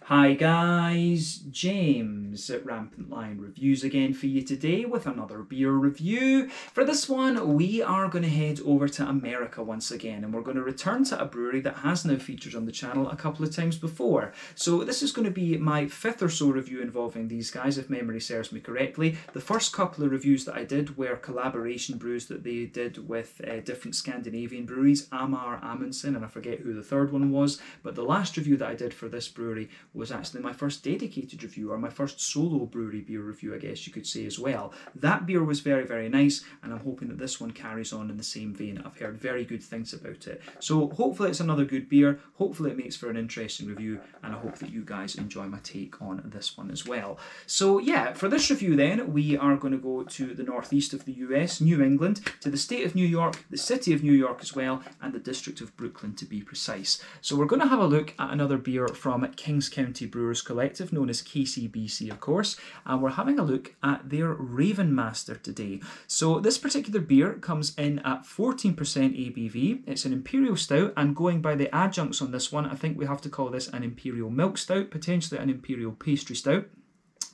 Hi guys, James at Rampant Lion Reviews again for you today with another beer review. For this one, we are going to head over to America once again, and we're going to return to a brewery that has now featured on the channel a couple of times before. So this is going to be my fifth or so review involving these guys, if memory serves me correctly. The first couple of reviews that I did were collaboration brews that they did with different Scandinavian breweries, Amar, Amundsen, and I forget who the third one was. But the last review that I did for this brewery was actually my first dedicated review, or my first solo brewery beer review, I guess you could say as well. That beer was very, very nice, and I'm hoping that this one carries on in the same vein. I've heard very good things about it. So hopefully it's another good beer, hopefully it makes for an interesting review, and I hope that you guys enjoy my take on this one as well. So yeah, for this review then, we are going to go to the northeast of the US, New England, to the state of New York, the city of New York as well, and the district of Brooklyn to be precise. So we're going to have a look at another beer from Kings County Brewers Collective, known as KCBC of course, and we're having a look at their Ravenmaster today. So this particular beer comes in at 14% ABV. It's an Imperial Stout, and going by the adjuncts on this one, I think we have to call this an Imperial Milk Stout, potentially an Imperial Pastry Stout.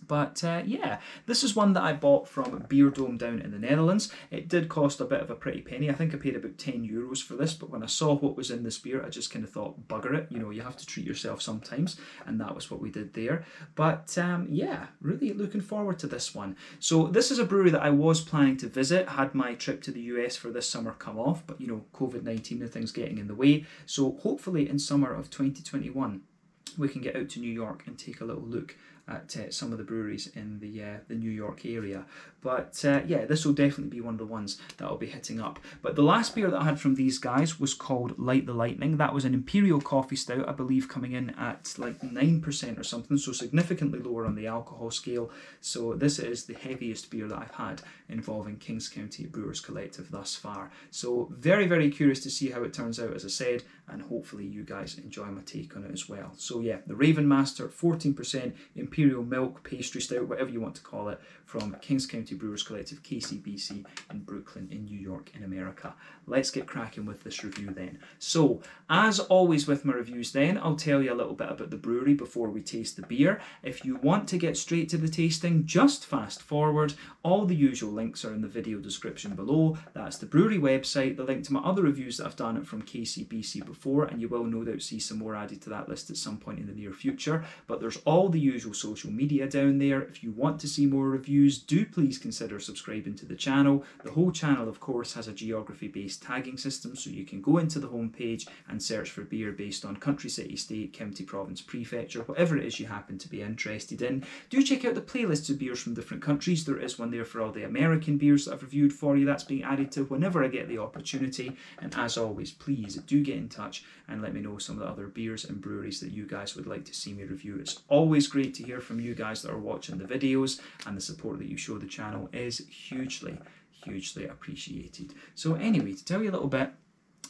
But yeah, this is one that I bought from Beer Dome down in the Netherlands. It did cost a bit of a pretty penny. I think I paid about €10 for this, but when I saw what was in this beer, I just kind of thought, bugger it, you know, you have to treat yourself sometimes, and that was what we did there. But yeah, really looking forward to this one. So this is a brewery that I was planning to visit, had my trip to the US for this summer come off, but you know, COVID-19 and things getting in the way. So hopefully in summer of 2021, we can get out to New York and take a little look at some of the breweries in the New York area. But yeah, this will definitely be one of the ones that I'll be hitting up. But the last beer that I had from these guys was called Light the Lightning. That was an Imperial Coffee Stout, I believe, coming in at like 9% or something, so significantly lower on the alcohol scale. So this is the heaviest beer that I've had involving Kings County Brewers Collective thus far. So very, very curious to see how it turns out, as I said, and hopefully you guys enjoy my take on it as well. So yeah, the Ravenmaster, 14% Imperial Milk Pastry Stout, whatever you want to call it, from Kings County Brewers Collective, KCBC, in Brooklyn in New York in America. Let's get cracking with this review then. So, as always with my reviews then, I'll tell you a little bit about the brewery before we taste the beer. If you want to get straight to the tasting, just fast forward. All the usual links are in the video description below. That's the brewery website, the link to my other reviews that I've done from KCBC before, and you will no doubt see some more added to that list at some point in the near future. But there's all the usual social media down there. If you want to see more reviews, do please consider subscribing to the channel. The whole channel, of course, has a geography-based tagging system, so you can go into the homepage and search for beer based on country, city, state, county, province, prefecture, whatever it is you happen to be interested in. Do check out the playlists of beers from different countries. There is one there for all the American beers that I've reviewed for you. That's being added to whenever I get the opportunity. And as always, please do get in touch and let me know some of the other beers and breweries that you guys would like to see me review. It's always great to hear from you guys that are watching the videos, and the support that you show the channel is hugely appreciated. So anyway, to tell you a little bit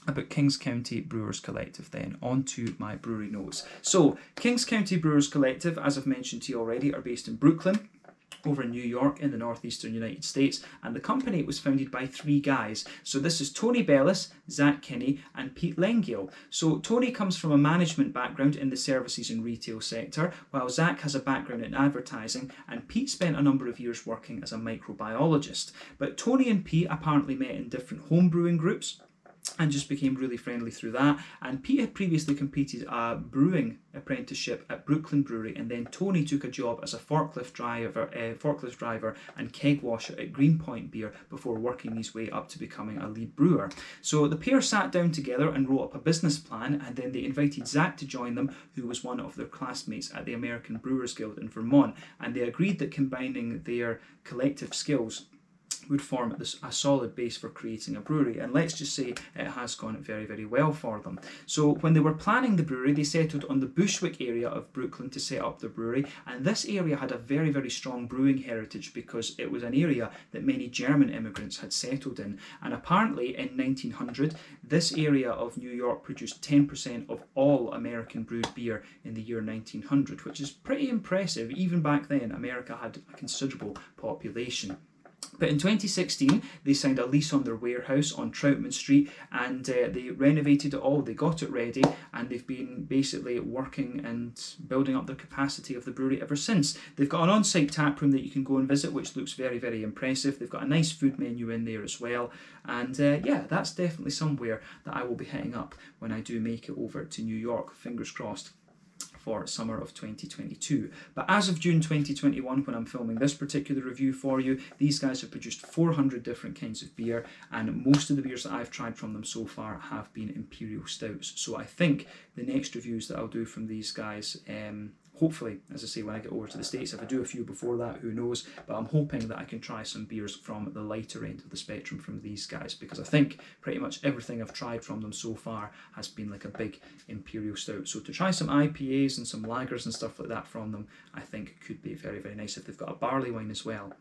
about Kings County Brewers Collective then, on to my brewery notes. So Kings County Brewers Collective, as I've mentioned to you already, are based in Brooklyn, over in New York in the northeastern United States, and the company was founded by three guys. So this is Tony Bellis, Zach Kinney, and Pete Lengiel. So Tony comes from a management background in the services and retail sector, while Zach has a background in advertising, and Pete spent a number of years working as a microbiologist. But Tony and Pete apparently met in different home brewing groups and just became really friendly through that. And Pete had previously completed a brewing apprenticeship at Brooklyn Brewery, and then Tony took a job as a forklift driver and keg washer at Greenpoint Beer before working his way up to becoming a lead brewer. So the pair sat down together and wrote up a business plan, and then they invited Zach to join them, who was one of their classmates at the American Brewers Guild in Vermont, and they agreed that combining their collective skills would form a solid base for creating a brewery, and let's just say it has gone very, very well for them. So when they were planning the brewery, they settled on the Bushwick area of Brooklyn to set up the brewery, and this area had a very, very strong brewing heritage because it was an area that many German immigrants had settled in, and apparently in 1900 this area of New York produced 10% of all American brewed beer in the year 1900, which is pretty impressive. Even back then, America had a considerable population. But in 2016, they signed a lease on their warehouse on Troutman Street, and they renovated it all. They got it ready, and they've been basically working and building up the capacity of the brewery ever since. They've got an on-site tap room that you can go and visit, which looks very, very impressive. They've got a nice food menu in there as well. And yeah, that's definitely somewhere that I will be hitting up when I do make it over to New York, fingers crossed, for summer of 2022. But as of June 2021, when I'm filming this particular review for you, these guys have produced 400 different kinds of beer, and most of the beers that I've tried from them so far have been Imperial Stouts. So I think the next reviews that I'll do from these guys, hopefully, as I say, when I get over to the States, if I do a few before that, who knows, but I'm hoping that I can try some beers from the lighter end of the spectrum from these guys, because I think pretty much everything I've tried from them so far has been like a big Imperial Stout. So to try some IPAs and some lagers and stuff like that from them, I think could be very, very nice. If they've got a barley wine as well,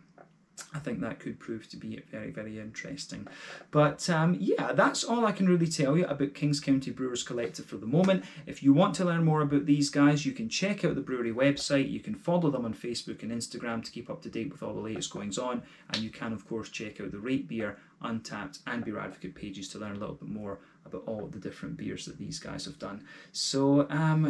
I think that could prove to be very, very interesting. But yeah, that's all I can really tell you about Kings County Brewers Collective for the moment. If you want to learn more about these guys, you can check out the brewery website. You can follow them on Facebook and Instagram to keep up to date with all the latest goings on. And you can, of course, check out the Rate Beer, Untappd and Beer Advocate pages to learn a little bit more about all the different beers that these guys have done. So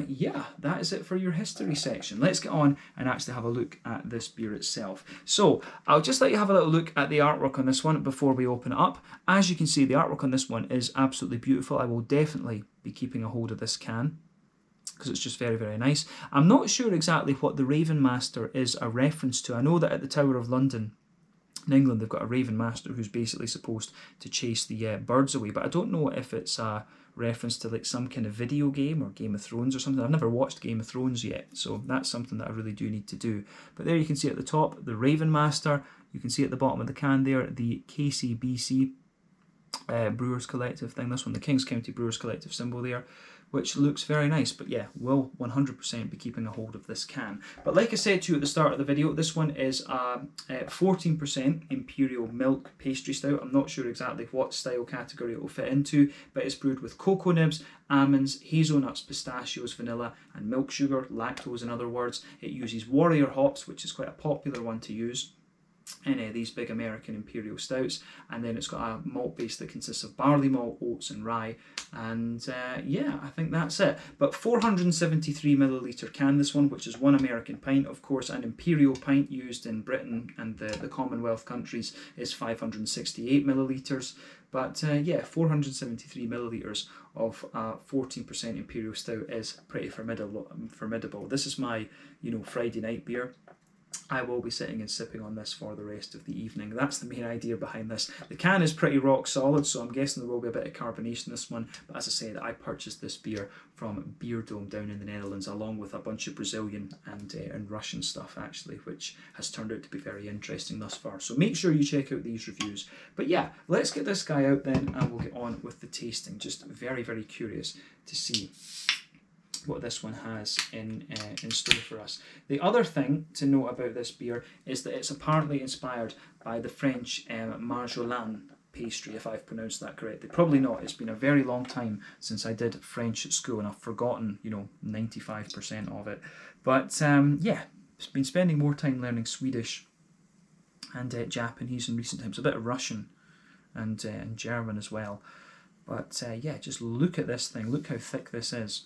yeah, that is it for your history section. Let's get on and actually have a look at this beer itself. So I'll just let you have a little look at the artwork on this one before we open it up. As you can see, the artwork on this one is absolutely beautiful. I will definitely be keeping a hold of this can, because it's just very, very nice. I'm not sure exactly what the Ravenmaster is a reference to. I know that at the Tower of London in England, they've got a Ravenmaster who's basically supposed to chase the birds away, but I don't know if it's a reference to like some kind of video game or Game of Thrones or something. I've never watched Game of Thrones yet, so that's something that I really do need to do. But there you can see at the top, the Ravenmaster. You can see at the bottom of the can there, the KCBC Brewers Collective thing. This one, the Kings County Brewers Collective symbol there, which looks very nice. But yeah, we'll 100% be keeping a hold of this can. But like I said to you at the start of the video, this one is a 14% Imperial Milk Pastry Stout. I'm not sure exactly what style category it will fit into, but it's brewed with cocoa nibs, almonds, hazelnuts, pistachios, vanilla, and milk sugar, lactose in other words. It uses Warrior hops, which is quite a popular one to use in these big American Imperial Stouts, and then it's got a malt base that consists of barley malt, oats and rye, and yeah, I think that's it. But 473 milliliter can, this one, which is 1 American pint. Of course, an Imperial pint used in Britain and the Commonwealth countries is 568 milliliters, but yeah, 473 milliliters of 14% Imperial Stout is pretty formidable. This is my, Friday night beer. I will be sitting and sipping on this for the rest of the evening. That's the main idea behind this. The can is pretty rock solid, so I'm guessing there will be a bit of carbonation in this one. But as I said, I purchased this beer from Beer Dome down in the Netherlands, along with a bunch of Brazilian and Russian stuff, actually, which has turned out to be very interesting thus far. So make sure you check out these reviews. But yeah, let's get this guy out then, and we'll get on with the tasting. Just very, very curious to see what this one has in store for us. The other thing to note about this beer is that it's apparently inspired by the French marjolaine pastry, if I've pronounced that correctly. Probably not. It's been a very long time since I did French at school, and I've forgotten, 95% of it. But yeah, I've been spending more time learning Swedish and Japanese in recent times, a bit of Russian and German as well. But yeah, just look at this thing. Look how thick this is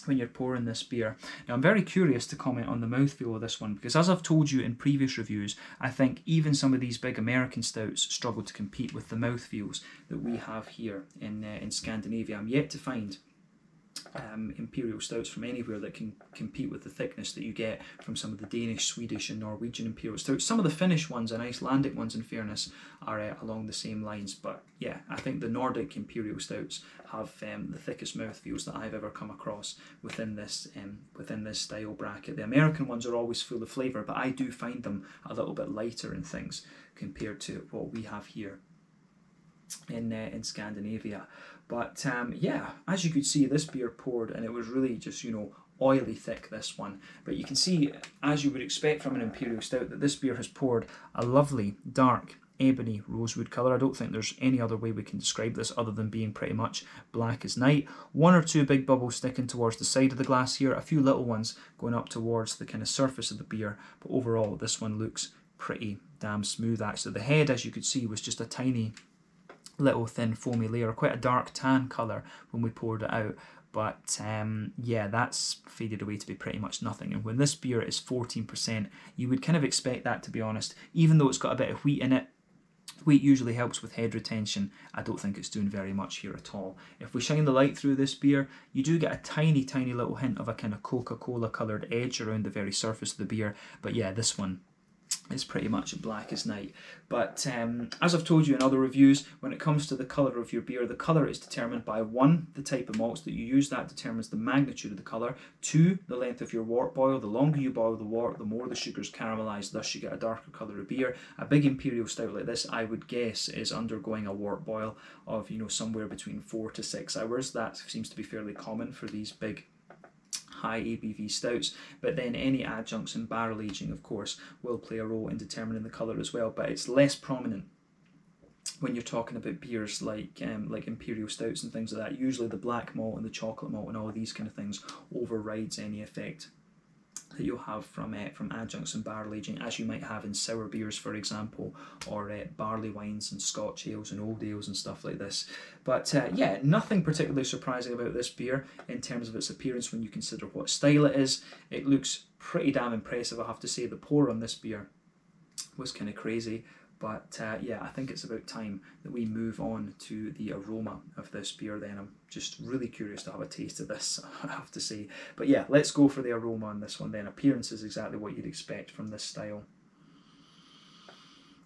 when you're pouring this beer. Now, I'm very curious to comment on the mouthfeel of this one, because as I've told you in previous reviews, I think even some of these big American stouts struggle to compete with the mouthfeels that we have here in Scandinavia. I'm yet to find Imperial Stouts from anywhere that can compete with the thickness that you get from some of the Danish, Swedish and Norwegian Imperial Stouts. Some of the Finnish ones and Icelandic ones, in fairness, are along the same lines, but yeah, I think the Nordic Imperial Stouts have the thickest mouthfeels that I've ever come across within this style bracket. The American ones are always full of flavour, but I do find them a little bit lighter in things compared to what we have here in Scandinavia. But yeah, as you could see, this beer poured and it was really just, oily thick, this one. But you can see, as you would expect from an Imperial Stout, that this beer has poured a lovely dark ebony rosewood colour. I don't think there's any other way we can describe this other than being pretty much black as night. One or two big bubbles sticking towards the side of the glass here, a few little ones going up towards the kind of surface of the beer, but overall this one looks pretty damn smooth actually. The head, as you could see, was just a tiny little thin foamy layer, quite a dark tan colour when we poured it out. But yeah, that's faded away to be pretty much nothing. And when this beer is 14%, you would kind of expect that, to be honest. Even though it's got a bit of wheat in it, wheat usually helps with head retention. I don't think it's doing very much here at all. If we shine the light through this beer, you do get a tiny, tiny little hint of a kind of Coca-Cola coloured edge around the very surface of the beer. But yeah, this one is pretty much black as night. But as I've told you in other reviews, when it comes to the colour of your beer, the colour is determined by 1, the type of malts that you use, that determines the magnitude of the colour. 2, the length of your wort boil. The longer you boil the wort, the more the sugars caramelise, thus you get a darker colour of beer. A big imperial stout like this, I would guess, is undergoing a wort boil of, you know, somewhere between 4 to 6 hours. That seems to be fairly common for these big high ABV stouts, but then any adjuncts and barrel aging, of course, will play a role in determining the colour as well, but it's less prominent when you're talking about beers like imperial stouts and things like that. Usually the black malt and the chocolate malt and all these kind of things overrides any effect that you'll have from adjuncts and barrel aging, as you might have in sour beers, for example, or barley wines and Scotch ales and old ales and stuff like this. But yeah, nothing particularly surprising about this beer in terms of its appearance when you consider what style it is. It looks pretty damn impressive, I have to say. The pour on this beer was kind of crazy. But yeah, I think it's about time that we move on to the aroma of this beer then. I'm just really curious to have a taste of this, I have to say. But yeah, let's go for the aroma on this one then. Appearance is exactly what you'd expect from this style.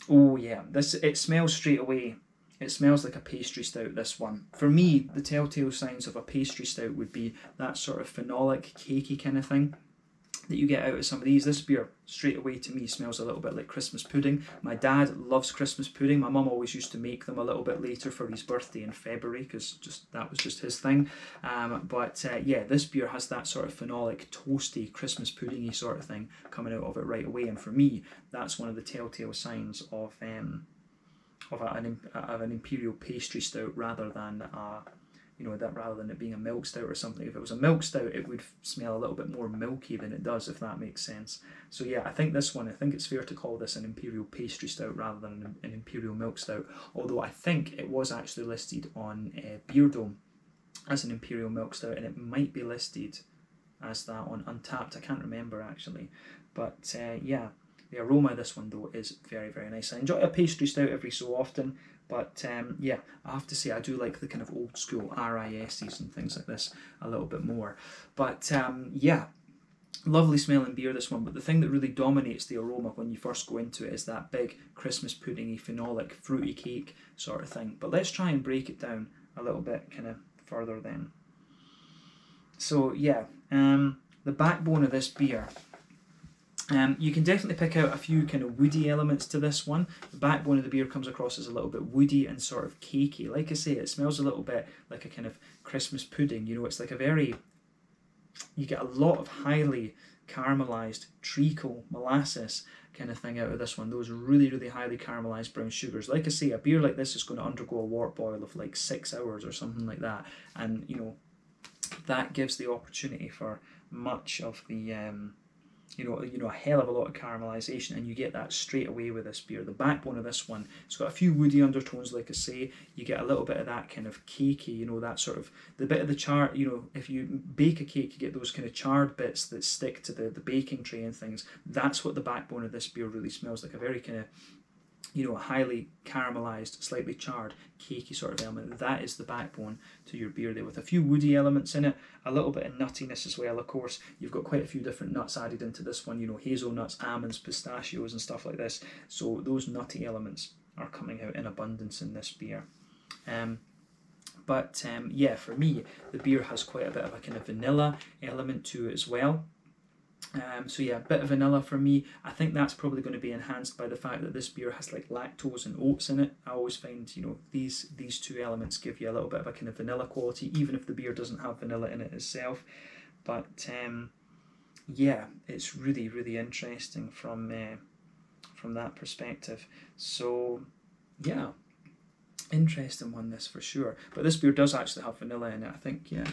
Oh yeah, it smells straight away. It smells like a pastry stout, this one. For me, the telltale signs of a pastry stout would be that sort of phenolic, cakey kind of thing that you get out of some of these. This beer straight away to me smells a little bit like Christmas pudding. My dad loves Christmas pudding. My mum always used to make them a little bit later for his birthday in February, because that was just his thing. But yeah, this beer has that sort of phenolic, toasty, Christmas puddingy sort of thing coming out of it right away. And for me, that's one of the telltale signs of an imperial pastry stout rather than rather than it being a milk stout or something. If it was a milk stout, it would smell a little bit more milky than it does, if that makes sense. So yeah, I think it's fair to call this an imperial pastry stout rather than an imperial milk stout, although I think it was actually listed on Beer Dome as an imperial milk stout, and it might be listed as that on Untappd. I can't remember actually, but yeah, the aroma of this one though is very, very nice. I enjoy a pastry stout every so often, but yeah, I have to say I do like the kind of old school RISs and things like this a little bit more. But yeah, lovely smelling beer, this one. But the thing that really dominates the aroma when you first go into it is that big Christmas puddingy, phenolic, fruity cake sort of thing. But let's try and break it down a little bit kind of further then. So yeah, the backbone of this beer, you can definitely pick out a few kind of woody elements to this one. The backbone of the beer comes across as a little bit woody and sort of cakey. Like I say, it smells a little bit like a kind of Christmas pudding. You know, it's like you get a lot of highly caramelized treacle molasses kind of thing out of this one. Those really, really highly caramelized brown sugars. Like I say, a beer like this is going to undergo a wort boil of like 6 hours or something like that. And, you know, that gives the opportunity for much of the a hell of a lot of caramelization, and you get that straight away with this beer. The backbone of this one, it's got a few woody undertones, like I say. You get a little bit of that kind of cakey, that sort of, the bit of the char, if you bake a cake, you get those kind of charred bits that stick to the baking tray and things. That's what the backbone of this beer really smells like, a very kind of, highly caramelized, slightly charred, cakey sort of element. That is the backbone to your beer there, with a few woody elements in it, a little bit of nuttiness as well. Of course, you've got quite a few different nuts added into this one, hazelnuts, almonds, pistachios and stuff like this. So those nutty elements are coming out in abundance in this beer. But yeah, for me, the beer has quite a bit of a kind of vanilla element to it as well. So yeah, a bit of vanilla for me. I think that's probably going to be enhanced by the fact that this beer has like lactose and oats in it. I always find, these two elements give you a little bit of a kind of vanilla quality, even if the beer doesn't have vanilla in it itself. But yeah, it's really, really interesting from that perspective. So yeah, interesting one this for sure. But this beer does actually have vanilla in it, I think, yeah.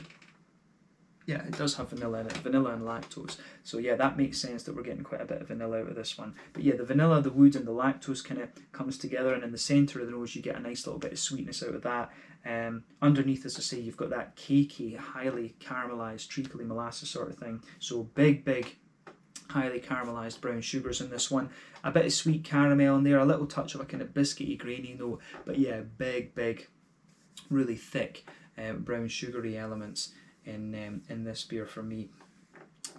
Yeah, it does have vanilla in it, vanilla and lactose. So yeah, that makes sense that we're getting quite a bit of vanilla out of this one. But yeah, the vanilla, the wood and the lactose kind of comes together, and in the centre of the nose you get a nice little bit of sweetness out of that. Underneath, as I say, you've got that cakey, highly caramelised, treacly molasses sort of thing. So big, highly caramelised brown sugars in this one. A bit of sweet caramel in there, a little touch of a kind of biscuity, grainy note. But yeah, big, really thick brown sugary elements in this beer for me.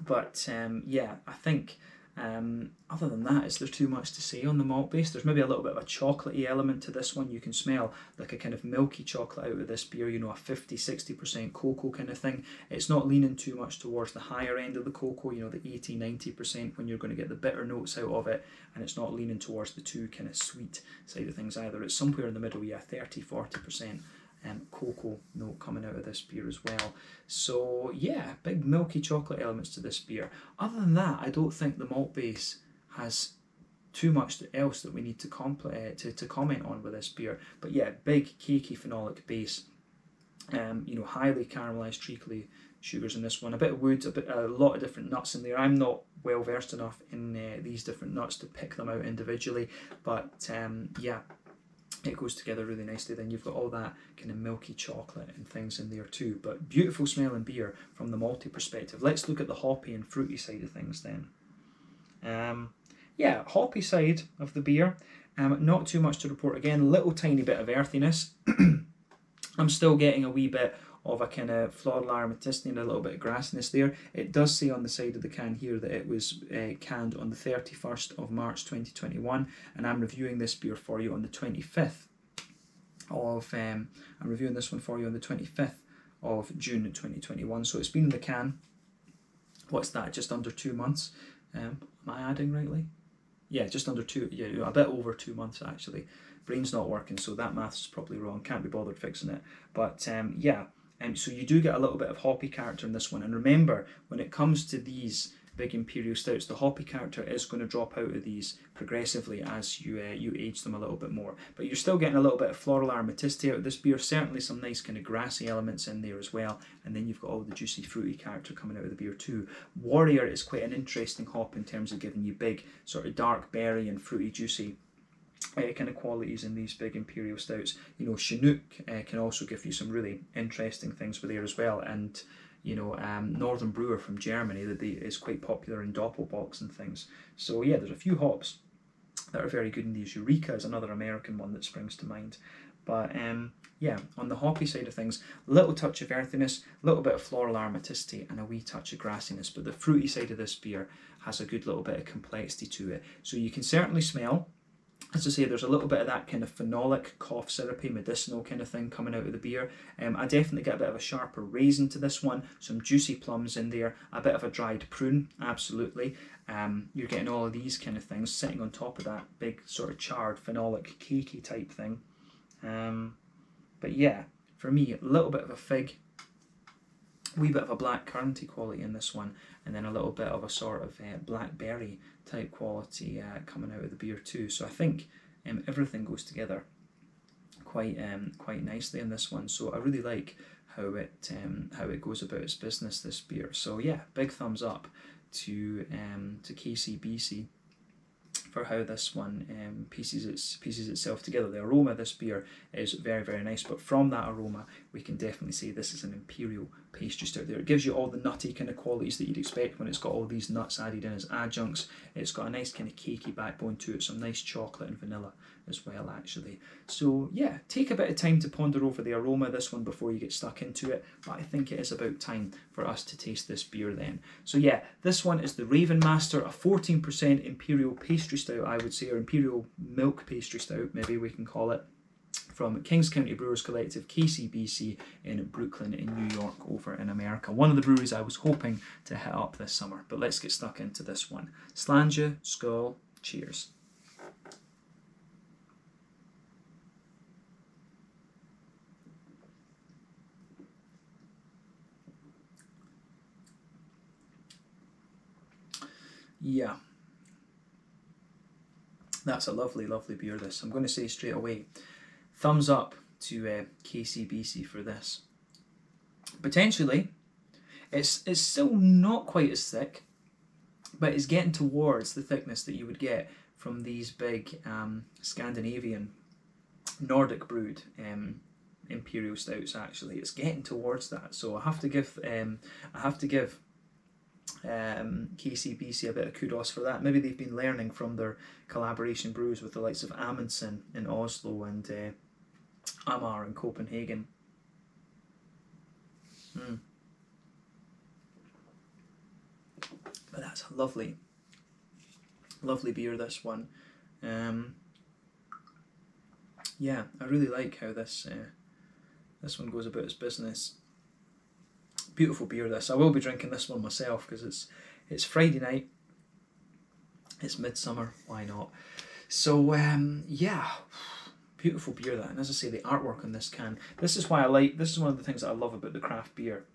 But yeah, I think other than that, is there too much to say on the malt base? There's maybe a little bit of a chocolatey element to this one. You can smell like a kind of milky chocolate out of this beer, you know, a 50-60% cocoa kind of thing. It's not leaning too much towards the higher end of the cocoa, you know, the 80-90% when you're going to get the bitter notes out of it, and it's not leaning towards the too kind of sweet side of things either. It's somewhere in the middle, yeah, 30-40% cocoa note coming out of this beer as well. So yeah, big milky chocolate elements to this beer. Other than that, I don't think the malt base has too much else that we need to comment on with this beer. But yeah, big cakey phenolic base, you know, highly caramelized treacly sugars in this one, a bit of wood, a lot of different nuts in there. I'm not well versed enough in these different nuts to pick them out individually, but yeah, it goes together really nicely. Then you've got all that kind of milky chocolate and things in there too. But beautiful smelling beer from the malty perspective. Let's look at the hoppy and fruity side of things then. Yeah, hoppy side of the beer. Not too much to report. Again, little tiny bit of earthiness. I'm still getting a wee bit of a kind of floral aromaticity and a little bit of grassiness there. It does say on the side of the can here that it was canned on the 31st of March 2021, and I'm reviewing this beer for you on the 25th of I'm reviewing this one for you on the 25th of June 2021. So it's been in the can, what's that, just under 2 months. Am I adding rightly? Yeah, just under a bit over 2 months actually. Brain's not working, so that maths is probably wrong. Can't be bothered fixing it. But yeah, so you do get a little bit of hoppy character in this one. And remember, when it comes to these big Imperial Stouts, the hoppy character is going to drop out of these progressively as you age them a little bit more. But you're still getting a little bit of floral aromaticity out of this beer, certainly some nice kind of grassy elements in there as well. And then you've got all the juicy fruity character coming out of the beer too. Warrior is quite an interesting hop in terms of giving you big sort of dark berry and fruity juicy kind of qualities in these big Imperial Stouts. You know, Chinook can also give you some really interesting things with there as well. And you know, Northern Brewer from Germany that is quite popular in Doppelbocks and things. So yeah, there's a few hops that are very good in these. Eureka is another American one that springs to mind. But yeah, on the hoppy side of things, a little touch of earthiness, a little bit of floral aromaticity, and a wee touch of grassiness. But the fruity side of this beer has a good little bit of complexity to it. So you can certainly smell, as I say, there's a little bit of that kind of phenolic, cough syrupy, medicinal kind of thing coming out of the beer. I definitely get a bit of a sharper raisin to this one, some juicy plums in there, a bit of a dried prune, absolutely. You're getting all of these kind of things sitting on top of that big sort of charred, phenolic, cakey type thing. But yeah, for me, a little bit of a fig, a wee bit of a black curranty quality in this one, and then a little bit of a sort of blackberry type quality coming out of the beer too. So I think everything goes together quite nicely in this one. So I really like how it goes about its business, this beer. So yeah, big thumbs up to KCBC for how this one pieces itself together. The aroma of this beer is very, very nice, but from that aroma we can definitely say this is an Imperial pastry stout there. It gives you all the nutty kind of qualities that you'd expect when it's got all these nuts added in as adjuncts. It's got a nice kind of cakey backbone to it, some nice chocolate and vanilla as well actually. So yeah, take a bit of time to ponder over the aroma of this one before you get stuck into it, but I think it is about time for us to taste this beer then. So yeah, this one is the Ravenmaster, a 14% Imperial pastry stout, I would say, or Imperial milk pastry stout, maybe we can call it, from Kings County Brewers Collective, KCBC, in Brooklyn in New York over in America. One of the breweries I was hoping to hit up this summer, but let's get stuck into this one. Slàinte, skål, cheers. Yeah, that's a lovely, lovely beer this. I'm going to say straight away, thumbs up to KCBC for this. Potentially, It's still not quite as thick, but it's getting towards the thickness that you would get from these big Scandinavian Nordic brewed Imperial stouts. Actually, it's getting towards that. So I have to give KCBC a bit of kudos for that. Maybe they've been learning from their collaboration brews with the likes of Amundsen in Oslo and Amar in Copenhagen. But that's a lovely beer, this one. Yeah, I really like how this one goes about its business. Beautiful beer, this. I will be drinking this one myself because it's Friday night, it's midsummer, why not? So yeah, beautiful beer, that. And as I say, the artwork on this can, this is one of the things that I love about the craft beer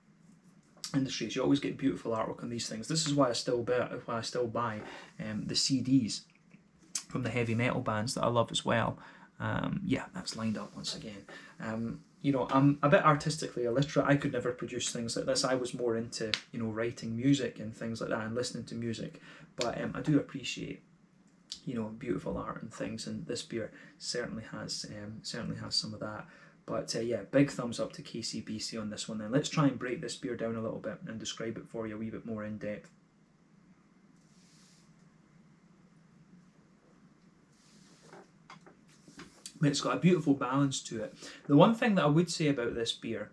industry, is you always get beautiful artwork on these things. This is why I still buy the CDs from the heavy metal bands that I love as well. Yeah, that's lined up once again. You know, I'm a bit artistically illiterate. I could never produce things like this. I was more into, you know, writing music and things like that and listening to music. But I do appreciate, you know, beautiful art and things, and this beer certainly has some of that. But yeah, big thumbs up to KCBC on this one. Then let's try and break this beer down a little bit and describe it for you a wee bit more in depth. It's got a beautiful balance to it. The one thing that I would say about this beer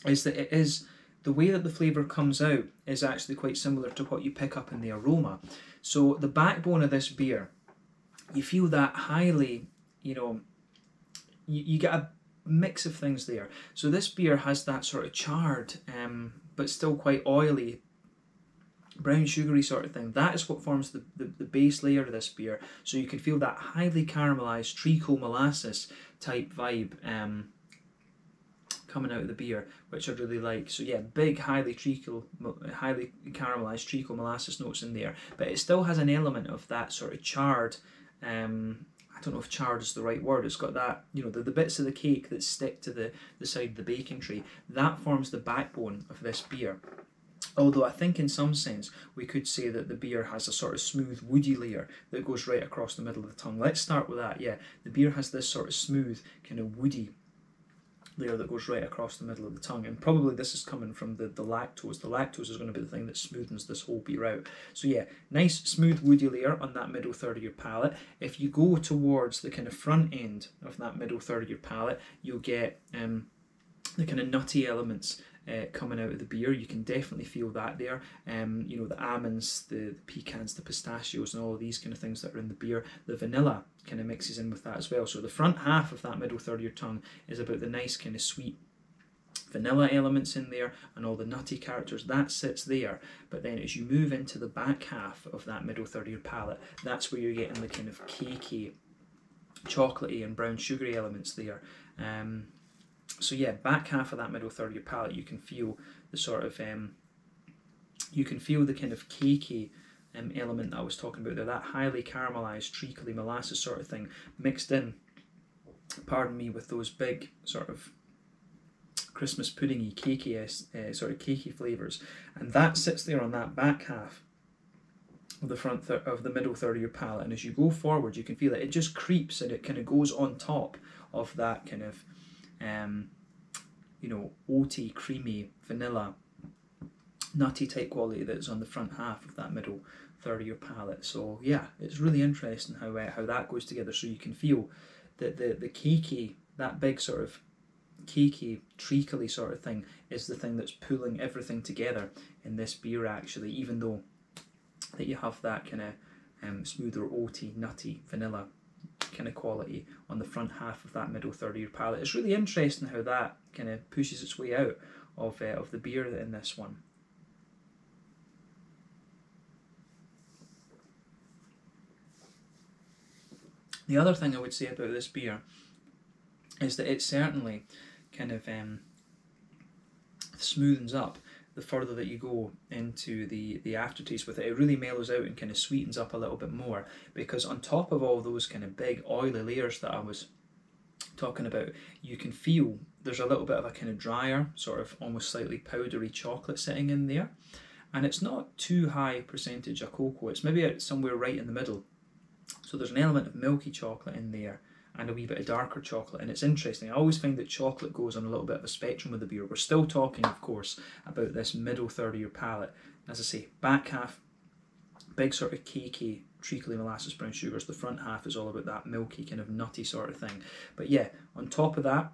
is that the way that the flavour comes out is actually quite similar to what you pick up in the aroma. So the backbone of this beer, you feel that highly, you know, you get a mix of things there. So this beer has that sort of charred, but still quite oily, brown sugary sort of thing. That is what forms the base layer of this beer. So you can feel that highly caramelized treacle molasses type vibe coming out of the beer, which I really like. So yeah, big highly caramelized treacle molasses notes in there, but it still has an element of that sort of charred, I don't know if charred is the right word. It's got that, you know, the bits of the cake that stick to the side of the baking tray. That forms the backbone of this beer. Although I think in some sense we could say that the beer has a sort of smooth woody layer that goes right across the middle of the tongue. Let's start with that. Yeah, the beer has this sort of smooth kind of woody layer that goes right across the middle of the tongue, and probably this is coming from the lactose. The lactose is going to be the thing that smoothens this whole beer out. So yeah, nice smooth woody layer on that middle third of your palate. If you go towards the kind of front end of that middle third of your palate, you'll get the kind of nutty elements coming out of the beer. You can definitely feel that there. You know, the almonds, the pecans, the pistachios, and all of these kind of things that are in the beer. The vanilla kind of mixes in with that as well. So the front half of that middle third of your tongue is about the nice kind of sweet vanilla elements in there and all the nutty characters. That sits there. But then as you move into the back half of that middle third of your palate, that's where you're getting the kind of cakey, chocolatey and brown sugary elements there. So yeah, back half of that middle third of your palate, you can feel the sort of, you can feel the kind of cakey element that I was talking about there, that highly caramelized, treacly molasses sort of thing mixed in, pardon me, with those big sort of Christmas puddingy, cakey, sort of cakey flavours. And that sits there on that back half of the front of the middle third of your palate. And as you go forward, you can feel it just creeps and it kind of goes on top of that kind of you know, oaty, creamy, vanilla, nutty type quality that's on the front half of that middle third of your palate. So yeah, it's really interesting how that goes together. So you can feel that the cakey, that big sort of cakey, treacly sort of thing is the thing that's pulling everything together in this beer actually, even though that you have that kind of smoother, oaty, nutty, vanilla kind of quality on the front half of that middle third of your palate. It's really interesting how that kind of pushes its way out of the beer in this one. The other thing I would say about this beer is that it certainly kind of smoothens up the further that you go into the aftertaste with it. It really mellows out and kind of sweetens up a little bit more, because on top of all those kind of big oily layers that I was talking about, you can feel there's a little bit of a kind of drier, sort of almost slightly powdery chocolate sitting in there. And it's not too high percentage of cocoa, it's maybe somewhere right in the middle. So there's an element of milky chocolate in there and a wee bit of darker chocolate, and it's interesting. I always find that chocolate goes on a little bit of a spectrum with the beer. We're still talking, of course, about this middle third of your palate. As I say, back half, big sort of cakey, treacly molasses brown sugars. The front half is all about that milky, kind of nutty sort of thing. But yeah, on top of that,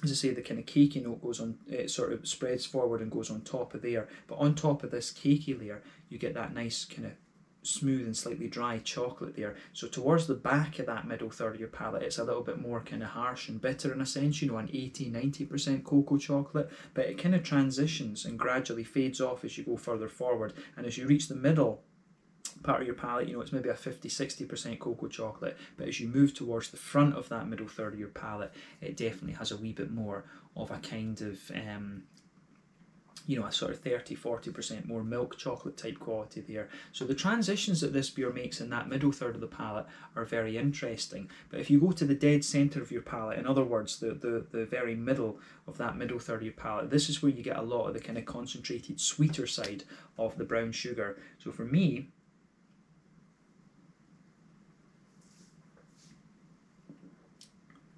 as I say, the kind of cakey note goes on, it sort of spreads forward and goes on top of there. But on top of this cakey layer, you get that nice kind of smooth and slightly dry chocolate there. So towards the back of that middle third of your palate, it's a little bit more kind of harsh and bitter in a sense, you know, an 80-90% cocoa chocolate, but it kind of transitions and gradually fades off as you go further forward. And as you reach the middle part of your palate, you know, it's maybe a 50-60% cocoa chocolate, but as you move towards the front of that middle third of your palate, it definitely has a wee bit more of a kind of you know, a sort of 30-40% more milk chocolate type quality there. So the transitions that this beer makes in that middle third of the palate are very interesting. But if you go to the dead centre of your palate, in other words, the very middle of that middle third of your palate, this is where you get a lot of the kind of concentrated sweeter side of the brown sugar. So for me,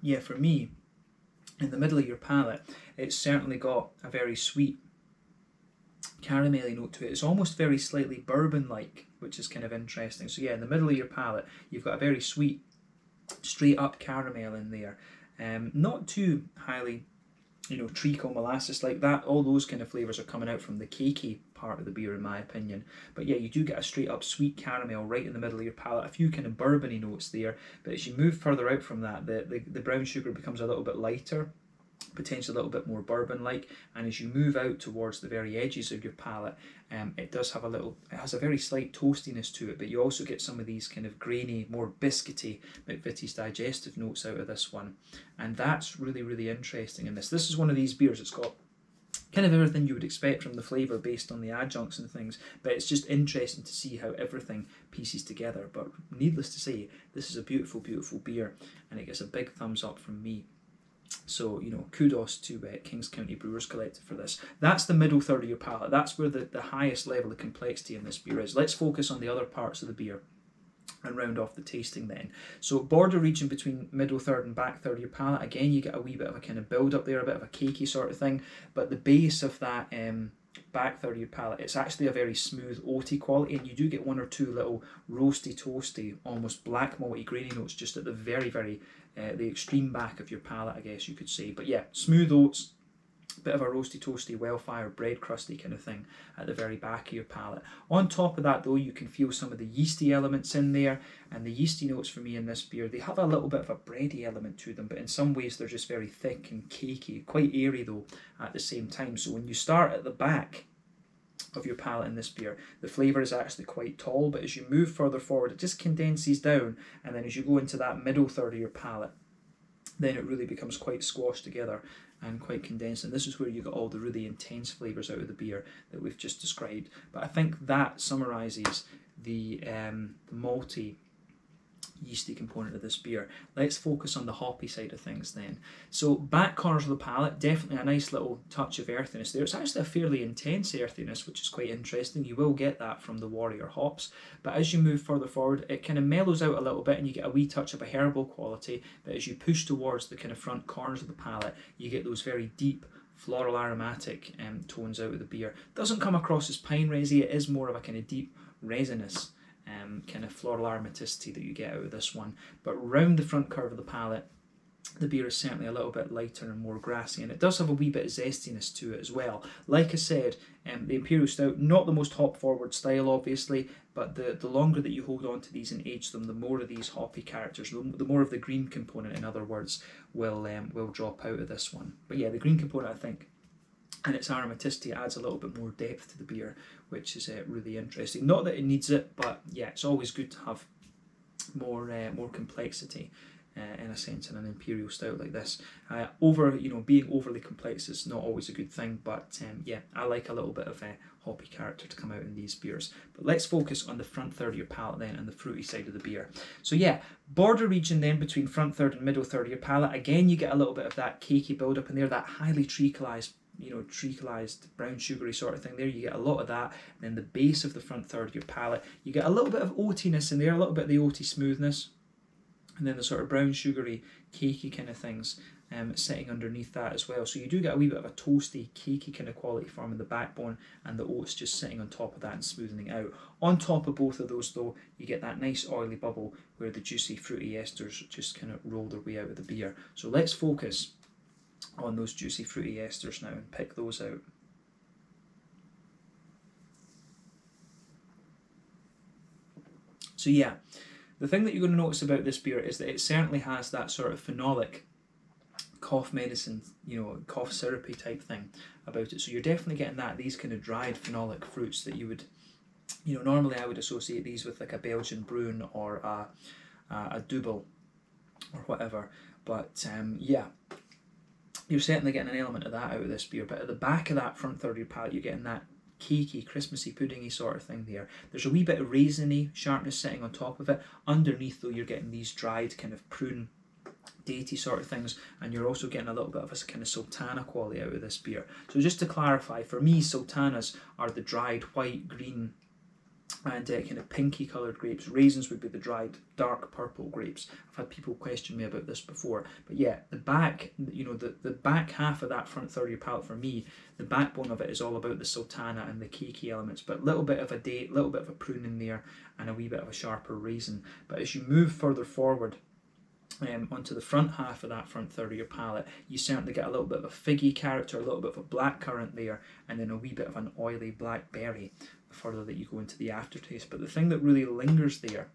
in the middle of your palate, it's certainly got a very sweet caramelly note to it. It's almost very slightly bourbon-like, which is kind of interesting. So yeah, in the middle of your palate, you've got a very sweet, straight-up caramel in there. Not too highly, you know, treacle molasses like that. All those kind of flavours are coming out from the cakey part of the beer, in my opinion. But yeah, you do get a straight-up sweet caramel right in the middle of your palate. A few kind of bourbony notes there. But as you move further out from that, the brown sugar becomes a little bit lighter, potentially a little bit more bourbon-like, and as you move out towards the very edges of your palate, it has a very slight toastiness to it, but you also get some of these kind of grainy, more biscuity McVitie's digestive notes out of this one, and that's really, really interesting in this. This is one of these beers that's got kind of everything you would expect from the flavour based on the adjuncts and things, but it's just interesting to see how everything pieces together. But needless to say, this is a beautiful, beautiful beer, and it gets a big thumbs up from me. So, you know, kudos to Kings County Brewers Collective for this. That's the middle third of your palate. That's where the highest level of complexity in this beer is. Let's focus on the other parts of the beer and round off the tasting then. So border region between middle third and back third of your palate, again, you get a wee bit of a kind of build up there, a bit of a cakey sort of thing, but the base of that back third of your palate, it's actually a very smooth oaty quality, and you do get one or two little roasty, toasty, almost black malty grainy notes just at the very, very the extreme back of your palate, I guess you could say. But yeah, smooth oats, bit of a roasty, toasty, well-fired, bread crusty kind of thing at the very back of your palate. On top of that, though, you can feel some of the yeasty elements in there, and the yeasty notes for me in this beer, they have a little bit of a bready element to them, but in some ways they're just very thick and cakey, quite airy though at the same time. So when you start at the back of your palate in this beer, the flavour is actually quite tall, but as you move further forward, it just condenses down, and then as you go into that middle third of your palate, then it really becomes quite squashed together and quite condensed, and this is where you get all the really intense flavours out of the beer that we've just described. But I think that summarises the malty, yeasty component of this beer. Let's focus on the hoppy side of things then. So back corners of the palate, definitely a nice little touch of earthiness there. It's actually a fairly intense earthiness, which is quite interesting. You will get that from the Warrior hops, but as you move further forward, it kind of mellows out a little bit and you get a wee touch of a herbal quality, but as you push towards the kind of front corners of the palate, you get those very deep floral aromatic tones out of the beer. Doesn't come across as pine resy, it is more of a kind of deep resinous kind of floral aromaticity that you get out of this one. But round the front curve of the palate, the beer is certainly a little bit lighter and more grassy, and it does have a wee bit of zestiness to it as well. Like I said, the Imperial Stout, not the most hop forward style obviously, but the longer that you hold on to these and age them, the more of these hoppy characters, the more of the green component, in other words, will drop out of this one. But yeah, the green component, I think, and its aromaticity adds a little bit more depth to the beer, which is really interesting. Not that it needs it, but yeah, it's always good to have more complexity in a sense in an Imperial stout like this. Being overly complex is not always a good thing, but yeah, I like a little bit of a hoppy character to come out in these beers. But let's focus on the front third of your palate then and the fruity side of the beer. So yeah, border region then between front third and middle third of your palate. Again, you get a little bit of that cakey build up in there, that highly treaclized brown sugary sort of thing there. You get a lot of that. And then the base of the front third of your palate, you get a little bit of oatiness in there, a little bit of the oaty smoothness, and then the sort of brown sugary cakey kind of things sitting underneath that as well. So you do get a wee bit of a toasty cakey kind of quality forming the backbone, and the oats just sitting on top of that and smoothing out. On top of both of those though, you get that nice oily bubble where the juicy fruity esters just kind of roll their way out of the beer. So let's focus on those juicy fruity esters now and pick those out. So yeah, the thing that you're going to notice about this beer is that it certainly has that sort of phenolic cough medicine, cough syrupy type thing about it. So you're definitely getting these kind of dried phenolic fruits that you would, normally I would associate these with like a Belgian Brune or a Double or whatever. But yeah, you're certainly getting an element of that out of this beer. But at the back of that front third of your palate, you're getting that cakey, Christmassy, puddingy sort of thing there. There's a wee bit of raisiny sharpness sitting on top of it. Underneath though, you're getting these dried kind of prune, datey sort of things, and you're also getting a little bit of a kind of sultana quality out of this beer. So just to clarify, for me, sultanas are the dried white, green, and kind of pinky coloured grapes. Raisins would be the dried dark purple grapes. I've had people question me about this before, but yeah, the back, the back half of that front third of your palate, for me, the backbone of it is all about the sultana and the cakey elements, but a little bit of a date, a little bit of a prune in there, and a wee bit of a sharper raisin. But as you move further forward onto the front half of that front third of your palate, you certainly get a little bit of a figgy character, a little bit of a blackcurrant there, and then a wee bit of an oily blackberry the further that you go into the aftertaste. But the thing that really lingers there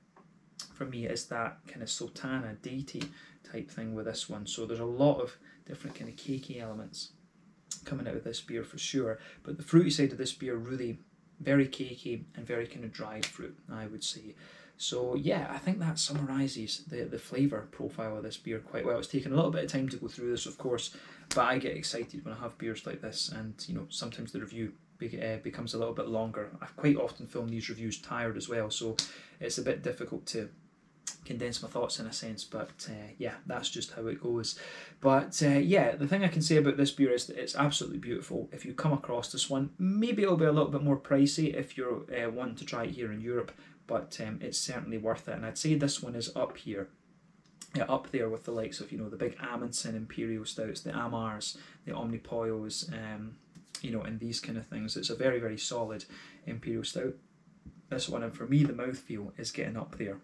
for me is that kind of sultana, datey type thing with this one. So there's a lot of different kind of cakey elements coming out of this beer for sure. But the fruity side of this beer really very cakey and very kind of dried fruit, I would say. So yeah, I think that summarises the flavour profile of this beer quite well. It's taken a little bit of time to go through this, of course, but I get excited when I have beers like this, and sometimes the review becomes a little bit longer. I quite often film these reviews tired as well, so it's a bit difficult to condense my thoughts in a sense, but yeah, that's just how it goes. But yeah, the thing I can say about this beer is that it's absolutely beautiful. If you come across this one, maybe it'll be a little bit more pricey if you're wanting to try it here in Europe, but it's certainly worth it. And I'd say this one is up here, up there with the likes of the big Amundsen Imperial stouts, the Amars, the Omnipoyos, and these kind of things. It's a very, very solid Imperial stout, this one, and for me the mouthfeel is getting up there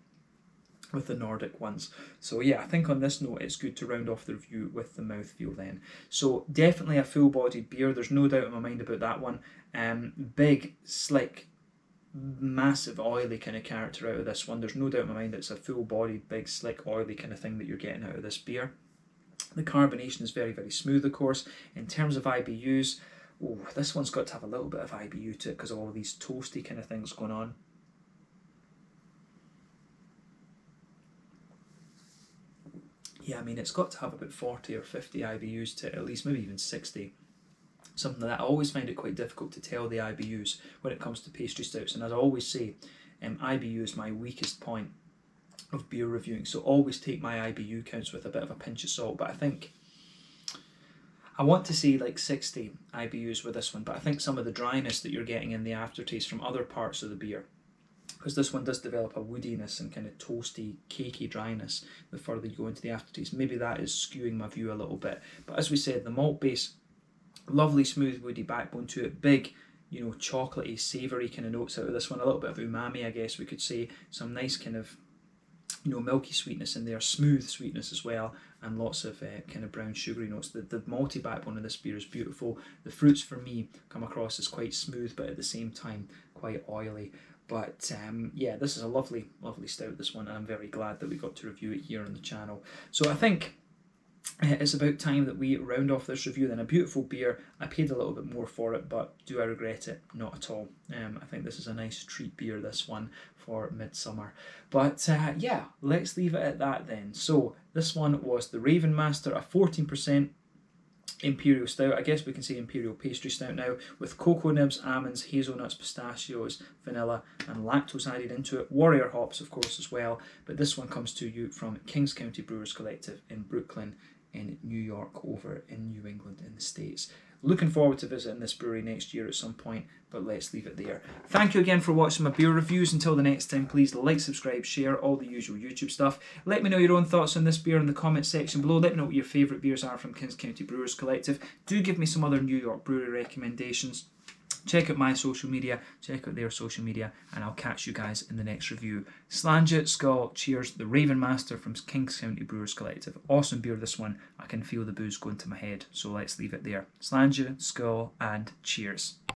with the Nordic ones. So yeah, I think on this note it's good to round off the review with the mouthfeel then. So definitely a full-bodied beer, there's no doubt in my mind about that one. Big, slick, massive oily kind of character out of this one. There's no doubt in my mind it's a full-bodied, big, slick, oily kind of thing that you're getting out of this beer. The carbonation is very, very smooth, of course. In terms of IBUs, this one's got to have a little bit of IBU to it because of all these toasty kind of things going on. Yeah, I mean, it's got to have about 40 or 50 IBUs to it, at least, maybe even 60. Something like that. I always find it quite difficult to tell the IBUs when it comes to pastry stouts, and as I always say, IBU is my weakest point of beer reviewing, so always take my IBU counts with a bit of a pinch of salt. But I think I want to say like 60 IBUs with this one, but I think some of the dryness that you're getting in the aftertaste from other parts of the beer, because this one does develop a woodiness and kind of toasty, cakey dryness the further you go into the aftertaste. Maybe that is skewing my view a little bit. But as we said, the malt base, lovely smooth woody backbone to it, big, chocolatey, savoury kind of notes out of this one, a little bit of umami, I guess we could say, some nice kind of, milky sweetness in there, smooth sweetness as well, and lots of kind of brown sugary notes. The malty backbone of this beer is beautiful. The fruits for me come across as quite smooth, but at the same time quite oily. But yeah, this is a lovely, lovely stout, this one, and I'm very glad that we got to review it here on the channel. So I think it's about time that we round off this review then. A beautiful beer. I paid a little bit more for it, but do I regret it? Not at all. I think this is a nice treat beer, this one, for midsummer. But yeah, let's leave it at that then. So this one was the Ravenmaster, a 14% Imperial Stout. I guess we can say Imperial Pastry Stout now, with cocoa nibs, almonds, hazelnuts, pistachios, vanilla and lactose added into it. Warrior hops, of course, as well. But this one comes to you from Kings County Brewers Collective in Brooklyn, in New York, over in New England in the States. Looking forward to visiting this brewery next year at some point, but let's leave it there. Thank you again for watching my beer reviews. Until the next time, please like, subscribe, share, all the usual YouTube stuff. Let me know your own thoughts on this beer in the comment section below. Let me know what your favourite beers are from Kings County Brewers Collective. Do give me some other New York brewery recommendations. Check out my social media, check out their social media, and I'll catch you guys in the next review. Slàinte, skål, cheers, the Ravenmaster from Kings County Brewers Collective. Awesome beer, this one. I can feel the booze going to my head, so let's leave it there. Slàinte, skål, and cheers.